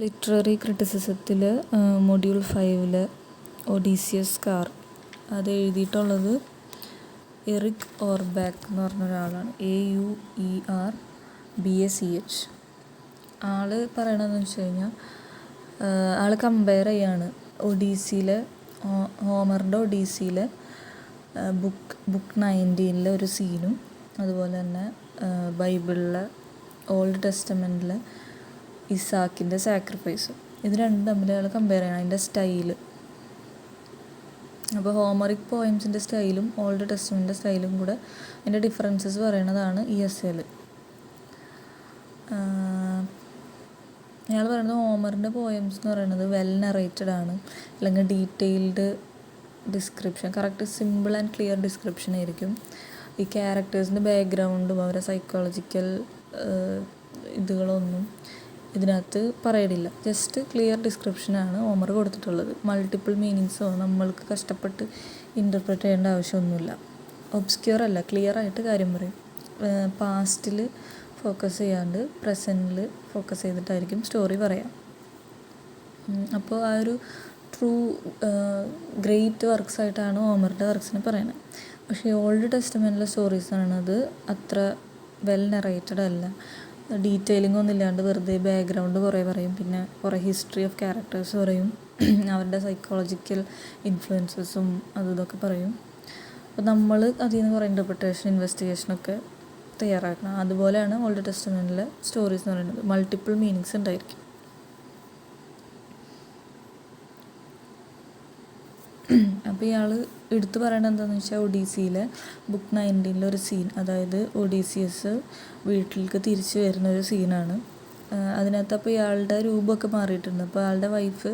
Literary ക്രിറ്റിസിസത്തിൽ module 5 Odysseus car അത് എഴുതിയിട്ടുള്ളത് Eric Orbach എന്ന് പറഞ്ഞ ഒരാളാണ്. AUERBACH. ആൾ പറയണതെന്ന് വെച്ച് കഴിഞ്ഞാൽ ആൾ കമ്പയർ ചെയ്യാണ് ഒഡീസിയിലെ ഹോമറിൻ്റെ ഒഡീസിയിലെ ബുക്ക് 19 ഒരു സീനും അതുപോലെ തന്നെ ബൈബിളിലെ ഓൾഡ് ടെസ്റ്റമെൻറ്റിലെ ഇസാക്കിൻ്റെ സാക്രിഫൈസും. ഇത് രണ്ടും തമ്മിൽ അയാൾ കമ്പയർ ചെയ്യണം അതിൻ്റെ സ്റ്റൈല്. അപ്പോൾ ഹോമറിക് പോയംസിൻ്റെ സ്റ്റൈലും ഓൾഡ് ടെസ്റ്റമെൻറ്റിൻ്റെ സ്റ്റൈലും കൂടെ അതിൻ്റെ ഡിഫറൻസസ് പറയണതാണ് ഈ എസ്സേയിൽ. അയാൾ പറയുന്നത് ഹോമറിൻ്റെ പോയംസ് എന്ന് പറയുന്നത് വെൽ നറേറ്റഡ് ആണ്, അല്ലെങ്കിൽ detailed description, correct simple and clear description ആയിരിക്കും. ഈ ക്യാരക്ടേഴ്സിൻ്റെ ബാക്ക്ഗ്രൗണ്ടും അവരുടെ സൈക്കോളജിക്കൽ ഇതുകളൊന്നും ഇതിനകത്ത് പറയണില്ല. ജസ്റ്റ് ക്ലിയർ ഡിസ്ക്രിപ്ഷനാണ് ഹോമർ കൊടുത്തിട്ടുള്ളത്. മൾട്ടിപ്പിൾ മീനിങ്സോ നമ്മൾക്ക് കഷ്ടപ്പെട്ട് ഇൻ്റർപ്രറ്റ് ചെയ്യേണ്ട ആവശ്യമൊന്നുമില്ല. ഒബ്സ്ക്യൂർ അല്ല, ക്ലിയർ ആയിട്ട് കാര്യം പറയും. പാസ്റ്റിൽ ഫോക്കസ് ചെയ്യാണ്ട് പ്രസൻറ്റിൽ ഫോക്കസ് ചെയ്തിട്ടായിരിക്കും സ്റ്റോറി പറയാം. അപ്പോൾ ആ ഒരു ട്രൂ ഗ്രേറ്റ് വർക്ക്സ് ആയിട്ടാണ് ഹോമറിൻ്റെ വർക്ക്സിനെ പറയുന്നത്. പക്ഷേ ഓൾഡ് ടെസ്റ്റമെൻറ്റിലെ സ്റ്റോറീസ് ആണത് അത്ര വെൽ നറേറ്റഡ് അല്ല. ഡീറ്റെയിലിംഗ് ഒന്നും ഇല്ലാണ്ട് വെറുതെ ബാക്ക്ഗ്രൗണ്ട് കുറേ പറയും, പിന്നെ കുറേ ഹിസ്റ്ററി ഓഫ് ക്യാരക്ടേഴ്സ് പറയും, അവരുടെ സൈക്കോളജിക്കൽ ഇൻഫ്ലുവൻസസും അതും ഇതൊക്കെ പറയും. അപ്പോൾ നമ്മൾ അതിൽ നിന്ന് കുറേ ഇൻ്റർപ്രിട്ടേഷൻ ഇൻവെസ്റ്റിഗേഷനൊക്കെ തയ്യാറാക്കണം. അതുപോലെയാണ് ഓൾഡ് ടെസ്റ്റമെൻറ്റിലെ സ്റ്റോറീസ് എന്ന് പറയുന്നത്. മൾട്ടിപ്പിൾ മീനിങ്സ് ഉണ്ടായിരിക്കും. അപ്പോൾ ഇയാൾ എടുത്തു പറയണത് എന്താണെന്ന് വെച്ചാൽ ഒഡീസിയിലെ ബുക്ക് 19 ഒരു സീൻ, അതായത് ഒഡീസിയസ് വീട്ടിലേക്ക് തിരിച്ചു വരുന്ന ഒരു സീനാണ്. അതിനകത്ത് അപ്പോൾ ഇയാളുടെ രൂപമൊക്കെ മാറിയിട്ടുണ്ട്. അപ്പോൾ ആളുടെ വൈഫ്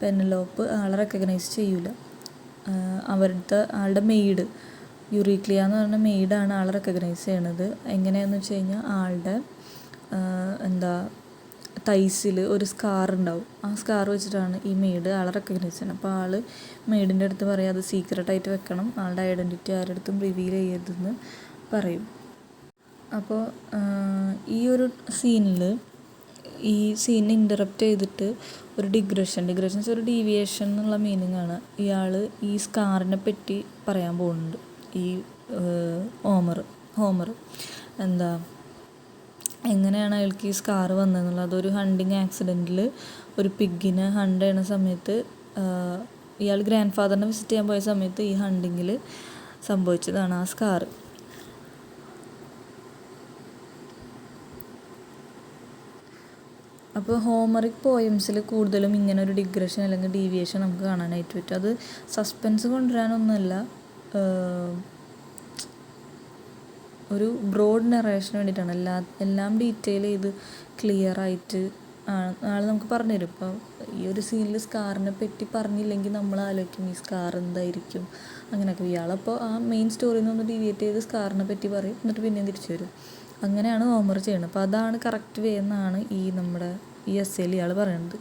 പെനലോപ്പ് ആളെ റെക്കഗ്നൈസ് ചെയ്യൂല. ആളുടെ മെയ്ഡ് യുറീക്ലിയ എന്ന് പറഞ്ഞ മെയ്ഡാണ് ആളെ റെക്കഗ്നൈസ് ചെയ്യണത്. എങ്ങനെയാണെന്ന് വെച്ച് കഴിഞ്ഞാൽ ആളുടെ തൈസിൽ ഒരു സ്കാർ ഉണ്ടാവും. ആ സ്കാർ വെച്ചിട്ടാണ് ഈ മെയ്ഡ് ആളെ റെക്കഗ്നൈസ് ചെയ്യണം. അപ്പോൾ ആൾ മെയ്ഡിൻ്റെ അടുത്ത് പറയും അത് സീക്രട്ടായിട്ട് വെക്കണം, ആളുടെ ഐഡൻറ്റിറ്റി ആരുടെ അടുത്തും റിവീൽ ചെയ്യരുതെന്ന് പറയും. അപ്പോൾ ഈ ഒരു സീനിൽ ഈ സീനിനെ ഇൻ്ററപ്റ്റ് ചെയ്തിട്ട് ഒരു ഡിഗ്രഷൻസ് ഒരു ഡീവിയേഷൻ എന്നുള്ള മീനിങ് ആണ്. ഇയാൾ ഈ സ്കാറിനെ പറ്റി പറയാൻ പോകുന്നുണ്ട്. ഈ ഹോമർ എങ്ങനെയാണ് അയാൾക്ക് ഈ സ്കാർ വന്നതെന്നുള്ളത്. അതൊരു ഹണ്ടിങ് ആക്സിഡൻറ്റിൽ ഒരു പിഗിനെ ഹണ്ട് ചെയ്യണ സമയത്ത് ഇയാൾ ഗ്രാൻഡ് ഫാദറിനെ വിസിറ്റ് ചെയ്യാൻ പോയ സമയത്ത് ഈ ഹണ്ടിങ്ങിൽ സംഭവിച്ചതാണ് ആ സ്കാർ. അപ്പോൾ ഹോമറിക് പോയംസിൽ കൂടുതലും ഇങ്ങനെ ഒരു ഡിഗ്രഷൻ അല്ലെങ്കിൽ ഡീവിയേഷൻ നമുക്ക് കാണാനായിട്ട് പറ്റും. അത് സസ്പെൻസ് കൊണ്ടുവരാനൊന്നുമല്ല, ഒരു ബ്രോഡ് നറേഷന് വേണ്ടിയിട്ടാണ്. എല്ലാം ഡീറ്റെയിൽ ചെയ്ത് ക്ലിയർ ആയിട്ട് ആൾ നമുക്ക് പറഞ്ഞു തരും. ഇപ്പോൾ ഈ ഒരു സീനിൽ സ്കാറിനെ പറ്റി പറഞ്ഞില്ലെങ്കിൽ നമ്മൾ ആലോചിക്കും ഈ സ്കാർ എന്തായിരിക്കും അങ്ങനെയൊക്കെ. ഇയാളപ്പോൾ ആ മെയിൻ സ്റ്റോറിയിൽ നിന്നൊന്ന് ഡീവിയേറ്റ് ചെയ്ത് സ്കാറിനെ പറ്റി പറയും, എന്നിട്ട് പിന്നെയും തിരിച്ചു വരും. അങ്ങനെയാണ് ഹോമർ ചെയ്യുന്നത്. അപ്പോൾ അതാണ് കറക്റ്റ് വേ എന്നാണ് നമ്മുടെ ഈ എസ്സേയിൽ ഇയാൾ പറയുന്നത്.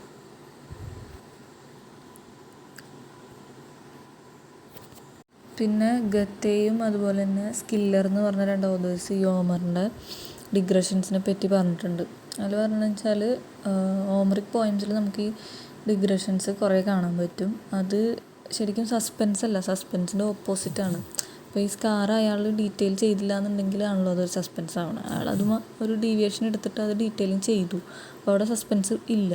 പിന്നെ ഗത്തേയും അതുപോലെ തന്നെ സ്കില്ലർ എന്ന് പറഞ്ഞ 2 ഓതേഴ്സ് ഈ ഹോമറിൻ്റെ ഡിഗ്രഷൻസിനെ പറ്റി പറഞ്ഞിട്ടുണ്ട്. അതിൽ പറഞ്ഞതെന്ന് വെച്ചാൽ ഹോമറിക് പോയംസിൽ നമുക്ക് ഈ ഡിഗ്രഷൻസ് കുറേ കാണാൻ പറ്റും. അത് ശരിക്കും സസ്പെൻസ് അല്ല, സസ്പെൻസിൻ്റെ ഓപ്പോസിറ്റാണ്. അപ്പോൾ ഈ സ്കാർ അയാൾ ഡീറ്റെയിൽ ചെയ്തില്ല എന്നുണ്ടെങ്കിൽ ആണല്ലോ അതൊരു സസ്പെൻസ് ആവണം. അയാളത് ഒരു ഡീവിയേഷൻ എടുത്തിട്ട് അത് ഡീറ്റെയിലിങ് ചെയ്തു, അപ്പോൾ അവിടെ സസ്പെൻസ് ഇല്ല.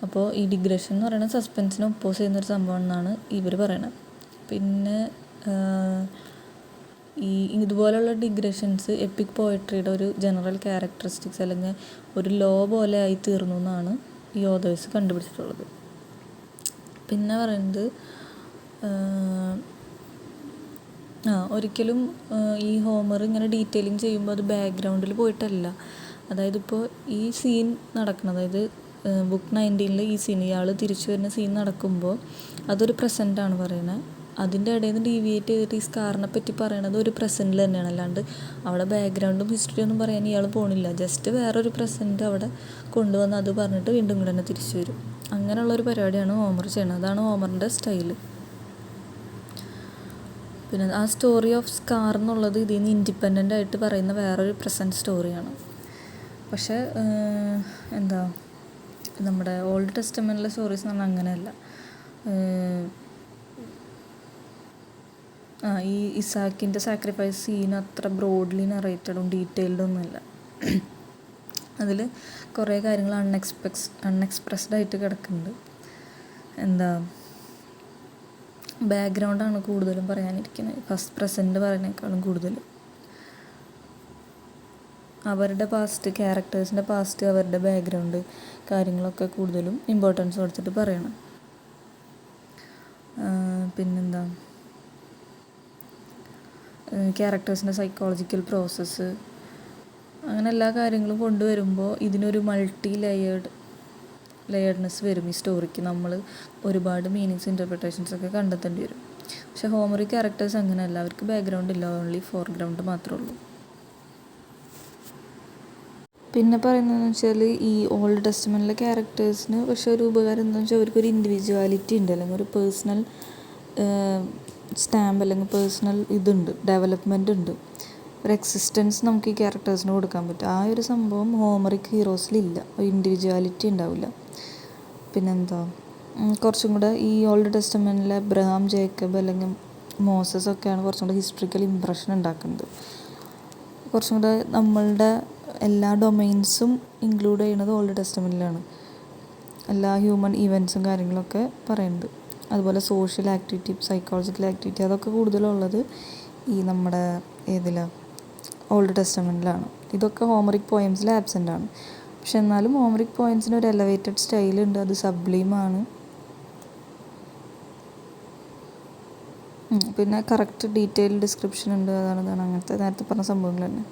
അപ്പോൾ ഈ ഡിഗ്രഷൻ എന്ന് പറയുന്നത് സസ്പെൻസിനെ ഒപ്പോസ് ചെയ്യുന്നൊരു സംഭവം എന്നാണ് ഇവർ പറയണത്. പിന്നെ ഈ ഇതുപോലെയുള്ള ഡിഗ്രഷൻസ് എപ്പിക് പോയട്രിയുടെ ഒരു ജനറൽ ക്യാരക്ടറിസ്റ്റിക്സ് അല്ലെങ്കിൽ ഒരു ലോ പോലെ ആയി തീർന്നു എന്നാണ് ഈ ഓതേഴ്സ് കണ്ടുപിടിച്ചിട്ടുള്ളത്. പിന്നെ പറയുന്നത് ഒരിക്കലും ഈ ഹോമർ ഇങ്ങനെ ഡീറ്റെയിലിങ് ചെയ്യുമ്പോൾ അത് ബാക്ക്ഗ്രൗണ്ടിൽ പോയിട്ടല്ല. അതായത് ഇപ്പോൾ ഈ സീൻ നടക്കണം, അതായത് ബുക്ക് 19 ഈ സീൻ ഇയാൾ തിരിച്ചു വരുന്ന സീൻ നടക്കുമ്പോൾ അതൊരു പ്രസൻറ്റാണ് പറയുന്നത്. അതിൻ്റെ ഇടയിൽ നിന്ന് ഡീവിയേറ്റ് ചെയ്തിട്ട് ഈ സ്കാറിനെ പറ്റി പറയണത് ഒരു പ്രസൻറ്റിൽ തന്നെയാണ്. അല്ലാണ്ട് അവിടെ ബാക്ക്ഗ്രൗണ്ടും ഹിസ്റ്ററിയൊന്നും പറയാൻ ഇയാൾ പോണില്ല. ജസ്റ്റ് വേറൊരു പ്രസൻറ്റ് അവിടെ കൊണ്ടുവന്ന് അത് പറഞ്ഞിട്ട് വീണ്ടും ഇങ്ങോട്ട് തന്നെ തിരിച്ചു വരും. അങ്ങനെയുള്ളൊരു പരിപാടിയാണ് ഹോമർ ചെയ്യണത്. അതാണ് ഹോമറിൻ്റെ സ്റ്റൈല്. പിന്നെ ആ സ്റ്റോറി ഓഫ് സ്കാർ എന്നുള്ളത് ഇതിൽ നിന്ന് ഇൻഡിപെൻഡൻ്റ് ആയിട്ട് പറയുന്ന വേറൊരു പ്രസൻറ്റ് സ്റ്റോറിയാണ്. പക്ഷേ നമ്മുടെ ഓൾഡ് ടെസ്റ്റമെൻറ്റിലെ സ്റ്റോറീസ് എന്ന് പറഞ്ഞാൽ അങ്ങനെയല്ല. ഈ ഇസാക്കിൻ്റെ സാക്രിഫൈസ് സീൻ അത്ര ബ്രോഡ്ലി നറേറ്റഡും ഡീറ്റെയിൽഡും ഒന്നുമില്ല. അതിൽ കുറേ കാര്യങ്ങൾ അൺഎക്സ്പ്രസ്ഡ് ആയിട്ട് കിടക്കുന്നുണ്ട്. എന്താ ബാക്ക്ഗ്രൗണ്ടാണ് കൂടുതലും പറയാനിരിക്കുന്നത്, പ്രസൻറ്റ് പറയുന്നതിനേക്കാളും കൂടുതൽ. അവരുടെ പാസ്റ്റ്, ക്യാരക്ടേഴ്സിൻ്റെ പാസ്റ്റ്, അവരുടെ ബാക്ക്ഗ്രൗണ്ട് കാര്യങ്ങളൊക്കെ കൂടുതലും ഇമ്പോർട്ടൻസ് കൊടുത്തിട്ട് പറയണം. പിന്നെന്താ, ക്യാരക്ടേഴ്സിൻ്റെ സൈക്കോളജിക്കൽ പ്രോസസ്സ്, അങ്ങനെ എല്ലാ കാര്യങ്ങളും കൊണ്ടുവരുമ്പോൾ ഇതിനൊരു മൾട്ടി ലെയർഡ്നെസ് വരും. ഈ സ്റ്റോറിക്ക് നമ്മൾ ഒരുപാട് മീനിങ്സ്, ഇൻ്റർപ്രിട്ടേഷൻസൊക്കെ കണ്ടെത്തേണ്ടി വരും. പക്ഷേ ഹോമറിക് ക്യാരക്ടേഴ്സ് അങ്ങനെയല്ല, അവർക്ക് ബാക്ക്ഗ്രൗണ്ട് ഇല്ല, ഓൺലി ഫോർഗ്രൗണ്ട് മാത്രമേ ഉള്ളൂ. പിന്നെ പറയുന്നതെന്ന് വെച്ചാൽ ഈ ഓൾഡ് ടെസ്റ്റമെൻറ്റിലെ ക്യാരക്ടേഴ്സിന് പക്ഷേ ഒരു ഉപകാരം എന്താണെന്ന് വെച്ചാൽ അവർക്കൊരു ഇൻഡിവിജ്വാലിറ്റി ഉണ്ട്, അല്ലെങ്കിൽ ഒരു പേഴ്സണൽ സ്റ്റാമ്പ്, അല്ലെങ്കിൽ പേഴ്സണൽ ഇതുണ്ട്, ഡെവലപ്മെൻ്റ് ഉണ്ട്, ഒരു എക്സിസ്റ്റൻസ് നമുക്ക് ഈ ക്യാരക്ടേഴ്സിന് കൊടുക്കാൻ പറ്റും. ആ ഒരു സംഭവം ഹോമറിക് ഹീറോസിലില്ല, ഒരു ഇൻഡിവിജ്വാലിറ്റി ഉണ്ടാവില്ല. പിന്നെന്താ, കുറച്ചും കൂടെ ഈ ഓൾഡ് ടെസ്റ്റമെൻറ്റിലെ അബ്രഹാം, ജേക്കബ് അല്ലെങ്കിൽ മോസസ് ഒക്കെയാണ് കുറച്ചും കൂടെ ഹിസ്റ്ററിക്കൽ ഇംപ്രഷൻ ഉണ്ടാക്കുന്നത്. കുറച്ചും കൂടെ നമ്മളുടെ എല്ലാ ഡൊമൈൻസും ഇൻക്ലൂഡ് ചെയ്യുന്നത് ഓൾഡ് ടെസ്റ്റമെൻറ്റിലാണ്, എല്ലാ ഹ്യൂമൻ ഇവൻറ്റ്സും കാര്യങ്ങളൊക്കെ പറയുന്നത്. അതുപോലെ സോഷ്യൽ ആക്ടിവിറ്റി, സൈക്കോളജിക്കൽ ആക്ടിവിറ്റി, അതൊക്കെ കൂടുതലുള്ളത് ഈ നമ്മുടെ ഓൾഡ് ടെസ്റ്റമെൻറ്റിലാണ്. ഇതൊക്കെ ഹോമറിക് പോയംസിൽ ആബ്സെൻ്റ് ആണ്. പക്ഷെ എന്നാലും ഹോമറിക് പോയംസിന് ഒരു എലവേറ്റഡ് സ്റ്റൈലുണ്ട്, അത് സബ്ലീമാണ്. പിന്നെ കറക്റ്റ് ഡീറ്റെയിൽ ഡിസ്ക്രിപ്ഷൻ ഉണ്ട്, അതാണ് അങ്ങനത്തെ നേരത്തെ പറഞ്ഞ സംഭവങ്ങൾ തന്നെ.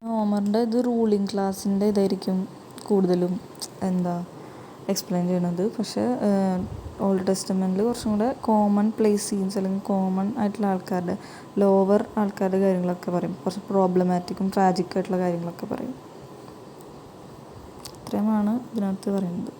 ഹോമറിൻ്റെ ഇത് റൂളിങ് ക്ലാസ്സിൻ്റെ ഇതായിരിക്കും കൂടുതലും എക്സ്പ്ലെയിൻ ചെയ്യണത്. പക്ഷേ ഓൾഡ് ടെസ്റ്റമെൻറ്റിൽ കുറച്ചും കൂടെ കോമൺ പ്ലേസ് സീൻസ്, അല്ലെങ്കിൽ കോമൺ ആയിട്ടുള്ള ആൾക്കാരുടെ, ലോവർ ആൾക്കാരുടെ കാര്യങ്ങളൊക്കെ പറയും, കുറച്ച് പ്രോബ്ലമാറ്റിക്കും ട്രാജിക്കായിട്ടുള്ള കാര്യങ്ങളൊക്കെ പറയും. ഇത്രയുമാണ് ഇതിനകത്ത് പറയുന്നത്.